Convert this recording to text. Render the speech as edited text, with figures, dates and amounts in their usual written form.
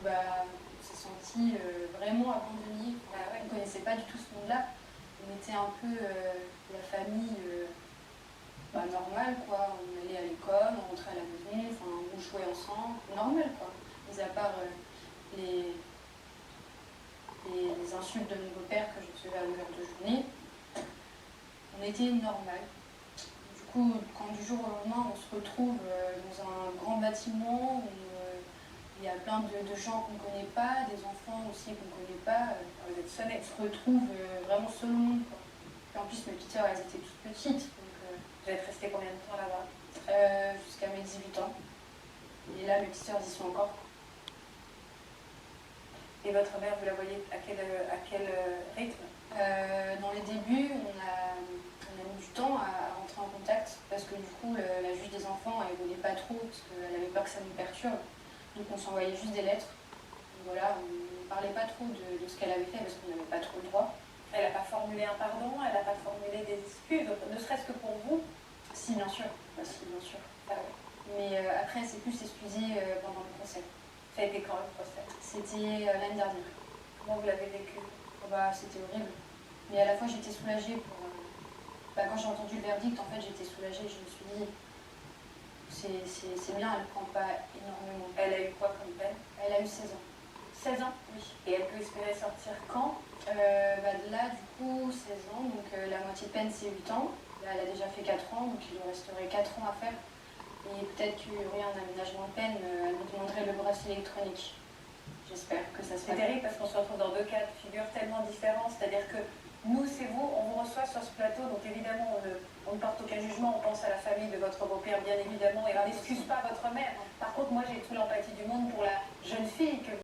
on s'est senti vraiment abandonnés. On ne connaissait pas du tout ce monde-là. On était un peu la famille normale, quoi. On allait à l'école, on rentrait à la maison, on jouait ensemble, normal, quoi. Mis à part les insultes de mon beau-père que je recevais à longueur de journée, on était normal. Du coup, quand du jour au lendemain, on se retrouve dans un grand bâtiment où il y a plein de gens qu'on ne connaît pas, des enfants aussi qu'on ne connaît pas, on se retrouve vraiment seul au monde, quoi. Et en plus, mes petites sœurs, elles étaient toutes petites. Donc, vous êtes resté combien de temps là-bas? Jusqu'à mes 18 ans. Et là, mes petites sœurs y sont encore. Et votre mère, vous la voyez à quel rythme? Dans les débuts, on a mis du temps à rentrer en contact parce que du coup, la juge des enfants, elle ne voulait pas trop parce qu'elle avait peur que ça nous perturbe. Donc on s'envoyait juste des lettres. Donc, voilà, on ne parlait pas trop de ce qu'elle avait fait parce qu'on n'avait pas trop le droit. Elle n'a pas formulé un pardon, elle n'a pas formulé des excuses, ne serait-ce que pour vous? Si, bien sûr. Si, bien sûr. Ah oui. Mais après, elle s'est plus excusée pendant le procès. Ça a été quand le procès? C'était l'année dernière. Comment vous l'avez vécu? C'était horrible. Mais à la fois, j'étais soulagée. Quand j'ai entendu le verdict, en fait, j'étais soulagée. Je me suis dit, c'est bien, elle ne prend pas énormément. Elle a eu quoi comme peine? Elle a eu 16 ans. 16 ans? Oui. Et elle peut espérer sortir quand? Là, du coup, 16 ans, donc la moitié de peine, c'est 8 ans. Là, elle a déjà fait 4 ans, donc il lui resterait 4 ans à faire. Et peut-être qu'il y aurait un aménagement de peine, elle me demanderait le bracelet électronique. J'espère que ça sera... C'est terrible parce qu'on se retrouve dans deux cas de figure tellement différents, c'est-à-dire que nous, c'est vous, on vous reçoit sur ce plateau, donc évidemment, on ne porte aucun jugement, on pense à la famille de votre beau-père, bien évidemment, et on n'excuse pas votre mère. Par contre, moi, j'ai toute l'empathie du monde pour la jeune fille que